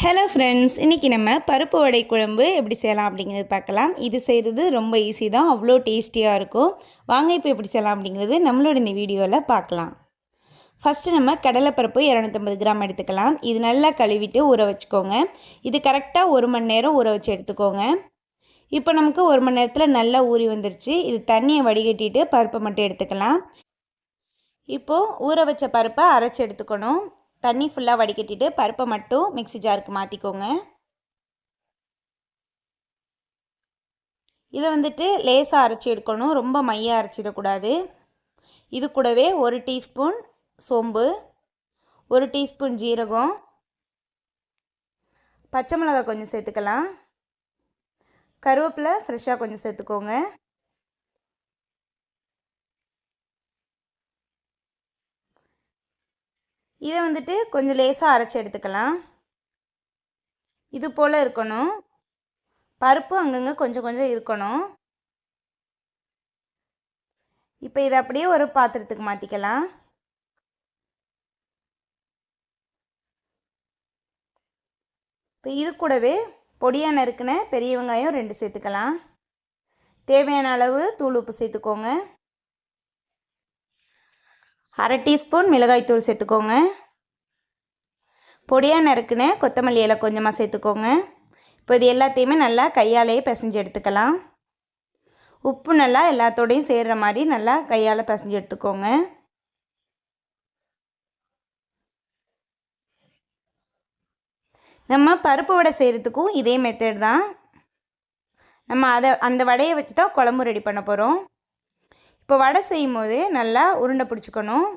Hello friends, இன்றைக்கி நம்ம பருப்பு வடை குழம்பு எப்படி செய்யலாம் அப்படிங்கிறது பார்க்கலாம். இது செய்கிறது ரொம்ப ஈஸி தான், அவ்வளோ டேஸ்டியாக இருக்கும். வாங்க இப்போ எப்படி செய்யலாம் அப்படிங்கிறது நம்மளோட இந்த வீடியோவில் பார்க்கலாம். ஃபஸ்ட்டு நம்ம கடலைப்பருப்பு 250 கிராம் எடுத்துக்கலாம். இது நல்லா கழுவிட்டு ஊற வச்சுக்கோங்க. இது கரெக்டாக 1 மணி நேரம் ஊற வச்சு எடுத்துக்கோங்க. இப்போ நமக்கு 1 மணி நேரத்தில் நல்லா ஊறி வந்துருச்சு. இது தண்ணியை வடிகட்டிட்டு பருப்பை மட்டும் எடுத்துக்கலாம். இப்போது ஊற வச்ச பருப்பை அரைச்சி எடுத்துக்கணும். தண்ணி ஃபுல்லாக வடிகட்டிட்டு பருப்பை மட்டும் மிக்ஸி ஜாருக்கு மாற்றிக்கோங்க. இதை வந்துட்டு லேசாக அரைச்சி எடுக்கணும், ரொம்ப மையாக அரைச்சிடக்கூடாது. இது கூடவே 1 டீஸ்பூன் சோம்பு, 1 டீஸ்பூன் ஜீரகம், பச்சை மிளகாய் கொஞ்சம் சேர்த்துக்கலாம், கருவேப்பிலை ஃப்ரெஷ்ஷாக கொஞ்சம் சேர்த்துக்கோங்க. இதை வந்துட்டு கொஞ்சம் லேசாக அரைச்சி எடுத்துக்கலாம். இது போல் இருக்கணும். பருப்பு அங்கங்கே கொஞ்சம் கொஞ்சம் இருக்கணும். இப்போ இதை அப்படியே ஒரு பாத்திரத்துக்கு மாற்றிக்கலாம். இப்போ இது கூடவே பொடியாக நறுக்கின பெரிய வெங்காயம் 2 சேர்த்துக்கலாம். தேவையான அளவு தூள் உப்பு சேர்த்துக்கோங்க. 1/2 டீஸ்பூன் மிளகாய்த்தூள் சேர்த்துக்கோங்க. பொடியாக நறுக்குன கொத்தமல்லி இலை கொஞ்சமாக சேர்த்துக்கோங்க. இப்போ இது எல்லாத்தையுமே நல்லா கையாலேயே பிசைஞ்சு எடுத்துக்கலாம். உப்பு நல்லா எல்லாத்தோடையும் சேர்கிற மாதிரி நல்லா கையால் பிசைஞ்சு எடுத்துக்கோங்க. நம்ம பருப்பு வடை செய்கிறதுக்கும் இதே மெத்தட் தான். நம்ம அந்த வடையை வச்சு தான் குழம்பு ரெடி பண்ண போகிறோம். இப்போ வடை செய்யும் போது நல்லா உருண்டை பிடிச்சிக்கணும்.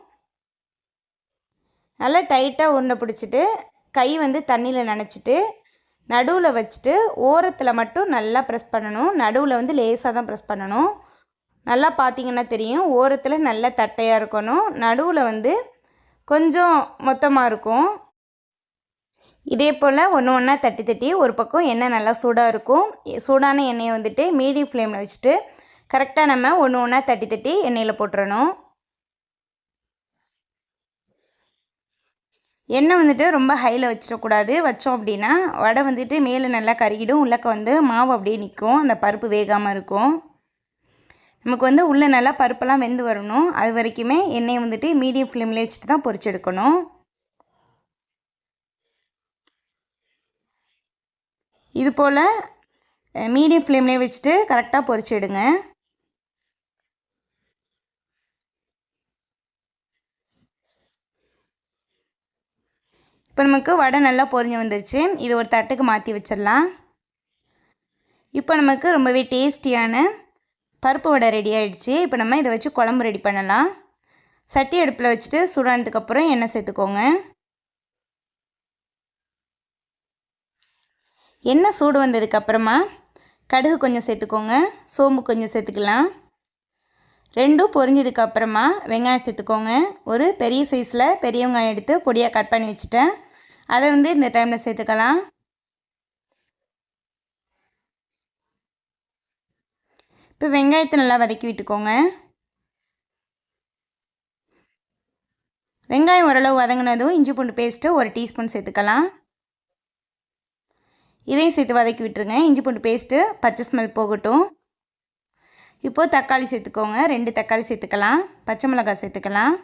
நல்லா டைட்டாக உருண்டை பிடிச்சிட்டு கை தண்ணியில் நனைச்சிட்டு நடுவில் வச்சுட்டு ஓரத்தில் மட்டும் நல்லா ப்ரெஸ் பண்ணணும். நடுவில் லேசாக தான் ப்ரெஸ் பண்ணணும். நல்லா பார்த்திங்கன்னா தெரியும், ஓரத்தில் நல்லா தட்டையாக இருக்கணும், நடுவில் கொஞ்சம் மொத்தமாக இருக்கும். இதே போல் ஒன்று ஒன்றா தட்டி தட்டி ஒரு பக்கம் எண்ணெய் நல்லா சூடாக இருக்கும். சூடான எண்ணெயை மீடியம் ஃப்ளேமில் வச்சுட்டு கரெக்டாக நம்ம ஒன்று ஒன்றா தட்டி தட்டி எண்ணெயில் போட்டுறணும். எண்ணெய் ரொம்ப ஹையில் வச்சிடக்கூடாது. வச்சோம் அப்படின்னா வடை மேலே நல்லா கருகிடும், உள்ளக்க மாவு அப்படியே நிற்கும், அந்த பருப்பு வேகாமல் இருக்கும். நமக்கு உள்ளே நல்லா பருப்பெல்லாம் வெந்து வரணும். அது வரைக்குமே எண்ணெயை மீடியம் ஃப்ளேமில் வச்சுட்டு தான் பொரிச்சு எடுக்கணும். இது போல் மீடியம் ஃப்ளேம்லேயே வச்சுட்டு கரெக்டாக பொரிச்சு எடுங்க. இப்போ நமக்கு வடை நல்லா பொரிஞ்சு வந்துருச்சு. இது ஒரு தட்டுக்கு மாற்றி வச்சிடலாம். இப்போ நமக்கு ரொம்பவே டேஸ்டியான பருப்பு வடை ரெடி ஆகிடுச்சு. இப்போ நம்ம இதை வச்சு குழம்பு ரெடி பண்ணலாம். சட்டி அடுப்பில் வச்சுட்டு சூடானதுக்கப்புறம் எண்ணெய் சேர்த்துக்கோங்க. எண்ணெய் சூடு வந்ததுக்கப்புறமா கடுகு கொஞ்சம் சேர்த்துக்கோங்க, சோம்பு கொஞ்சம் சேர்த்துக்கலாம். ரெண்டும் பொரிஞ்சதுக்கப்புறமா வெங்காயம் சேர்த்துக்கோங்க. ஒரு பெரிய சைஸில் பெரிய வெங்காயம் எடுத்து பொடியாக கட் பண்ணி வச்சுட்டேன், அதை இந்த டைமில் சேர்த்துக்கலாம். இப்போ வெங்காயத்தை நல்லா வதக்கி விட்டுக்கோங்க. வெங்காயம் ஓரளவு வதங்கினதும் இஞ்சி பூண்டு பேஸ்ட்டு 1 டீஸ்பூன் சேர்த்துக்கலாம். இதையும் சேர்த்து வதக்கி விட்டுருங்க. இஞ்சி பூண்டு பேஸ்ட்டு பச்சை ஸ்மெல் போகட்டும். இப்போது தக்காளி சேர்த்துக்கோங்க. 2 தக்காளி சேர்த்துக்கலாம். பச்சை மிளகாய் சேர்த்துக்கலாம்.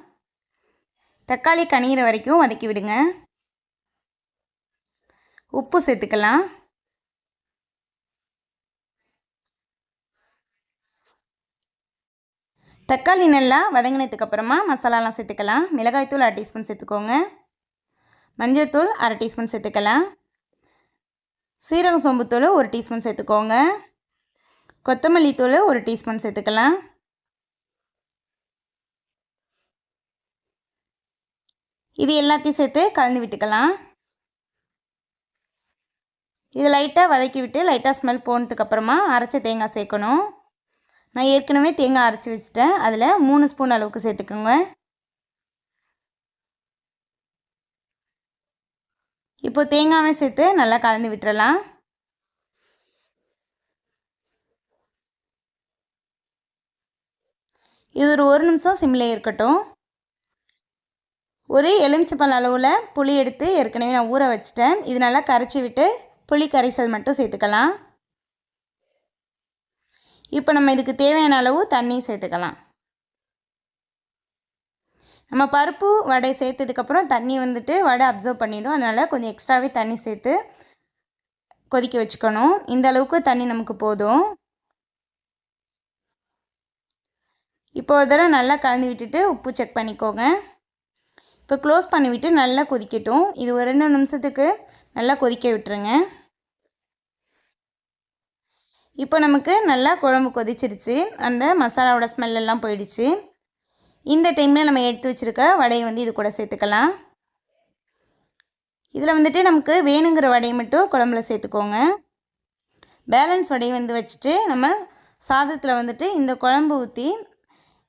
தக்காளி கனிகிற வரைக்கும் வதக்கி விடுங்க. உப்பு சேர்த்துக்கலாம். தக்காளி நல்லா வதங்கினதுக்கப்புறமா மசாலாலாம் சேர்த்துக்கலாம். மிளகாய்த்தூள் 1/2 டீஸ்பூன் சேர்த்துக்கோங்க. மஞ்சள்தூள் 1/2 டீஸ்பூன் சேர்த்துக்கலாம். சீரகம் சோம்புத்தூள் 1 டீஸ்பூன் சேர்த்துக்கோங்க. கொத்தமல்லி தூள் 1 டீஸ்பூன் சேர்த்துக்கலாம். இது எல்லாத்தையும் சேர்த்து கலந்து விட்டுக்கலாம். இது லைட்டாக வதக்கி விட்டு லைட்டாக ஸ்மெல் போனதுக்கப்புறமா அரைச்ச தேங்காய் சேர்க்கணும். நான் ஏற்கனவே தேங்காய் அரைச்சி வச்சுட்டேன், அதில் 3 ஸ்பூன் அளவுக்கு சேர்த்துக்கோங்க. இப்போது தேங்காயை சேர்த்து நல்லா கலந்து விட்டுறலாம். இது ஒரு 1 நிமிஷம் சிம்மில் இருக்கட்டும். ஒரு எலுமிச்சைப்பழம் அளவில் புளி எடுத்து ஏற்கனவே நான் ஊற வச்சிட்டேன். இது நல்லா கரைச்சி விட்டு புளி கரைசல் மட்டும் சேர்த்துக்கலாம். இப்போ நம்ம இதுக்கு தேவையான அளவு தண்ணி சேர்த்துக்கலாம். நம்ம பருப்பு வடை சேர்த்ததுக்கப்புறம் தண்ணி வந்துட்டு வடை அப்சர்வ் பண்ணிடும். அதனால் கொஞ்சம் எக்ஸ்ட்ராவே தண்ணி சேர்த்து கொதிக்க வச்சுக்கணும். இந்த அளவுக்கு தண்ணி நமக்கு போதும். இப்போ ஒரு தடவை நல்லா கலந்து விட்டுட்டு உப்பு செக் பண்ணிக்கோங்க. இப்போ க்ளோஸ் பண்ணிவிட்டு நல்லா கொதிக்கட்டும். இது ஒரு 2 நிமிஷத்துக்கு நல்லா கொதிக்க விட்டுருங்க. இப்போ நமக்கு நல்லா குழம்பு கொதிச்சிருச்சு. அந்த மசாலாவோட ஸ்மெல்லாம் போயிடுச்சு. இந்த டைமில் நம்ம எடுத்து வச்சுருக்க வடையை வந்து இது கூட சேர்த்துக்கலாம். இதில் வந்துட்டு நமக்கு வேணுங்கிற வடையை மட்டும் குழம்புல சேர்த்துக்கோங்க. பேலன்ஸ் வடையை வந்து வச்சுட்டு நம்ம சாதத்தில் வந்துட்டு இந்த குழம்பு ஊற்றி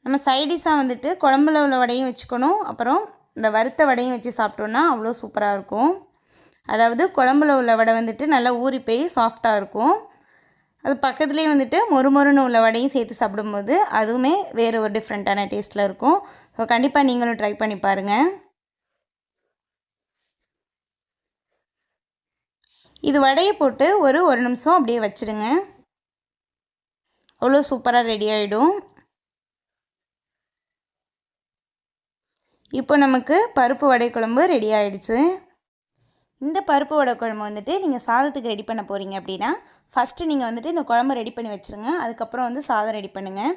நம்ம சைடிஷாக வந்துட்டு குழம்புல உள்ள வடையும் வச்சுக்கணும். அப்புறம் இந்த வறுத்த வடையும் வச்சு சாப்பிட்டோன்னா அவ்வளோ சூப்பராக இருக்கும். அதாவது குழம்புல உள்ள வடை வந்துட்டு நல்லா ஊறி போய் சாஃப்டாக இருக்கும். அது பக்கத்துலேயே வந்துட்டு மொறுமொறுன்னு உள்ள வடையும் சேர்த்து சாப்பிடும்போது அதுவுமே வேறு ஒரு டிஃப்ரெண்ட்டான டேஸ்ட்டில் இருக்கும். ஸோ கண்டிப்பாக நீங்களும் ட்ரை பண்ணி பாருங்கள். இது வடையை போட்டு ஒரு நிமிஷம் அப்படியே வச்சுடுங்க. அவ்வளோ சூப்பராக ரெடி ஆகிடும். இப்போ நமக்கு பருப்பு வடை குழம்பு ரெடி ஆகிடுச்சு. இந்த பருப்பு வடை குழம்பு வந்துட்டு நீங்கள் சாதத்துக்கு ரெடி பண்ண போகிறீங்க அப்படின்னா ஃபஸ்ட்டு நீங்கள் வந்துட்டு இந்த குழம்பு ரெடி பண்ணி வச்சுருங்க. அதுக்கப்புறம் வந்து சாதம் ரெடி பண்ணுங்கள்.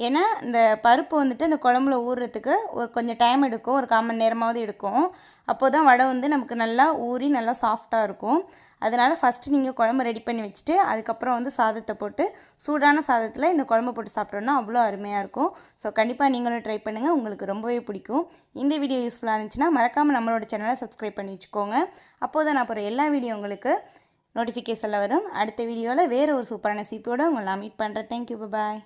ஏன்னா இந்த பருப்பு வந்துட்டு இந்த குழம்புல ஊறுறதுக்கு கொஞ்சம் டைம் எடுக்கும். ஒரு 1/4 மணி நேரமாவது எடுக்கும். அப்போ தான் வடை வந்து நமக்கு நல்லா ஊறி நல்லா சாஃப்டாக இருக்கும். அதனால் ஃபஸ்ட்டு நீங்கள் குழம்பு ரெடி பண்ணி வச்சுட்டு அதுக்கப்புறம் வந்து சாதத்தை போட்டு சூடான சாதத்தில் இந்த குழம்பு போட்டு சாப்பிட்டோன்னா அவ்வளோ அருமையாக இருக்கும். ஸோ கண்டிப்பாக நீங்களும் ட்ரை பண்ணுங்கள். உங்களுக்கு ரொம்பவே பிடிக்கும். இந்த வீடியோ யூஸ்ஃபுல்லாக இருந்துச்சுன்னா மறக்காமல் நம்மளோட சேனலை சப்ஸ்கிரைப் பண்ணி வச்சுக்கோங்க. அப்போது தான் நான் அப்புறம் எல்லா வீடியோ உங்களுக்கு நோட்டிஃபிகேஷனில் வரும். அடுத்த வீடியோவில் வேறு ஒரு சூப்பரான ரெசிபியோடு உங்களை நான் மீட் பண்ணுறேன். தேங்க்யூ, பாய்.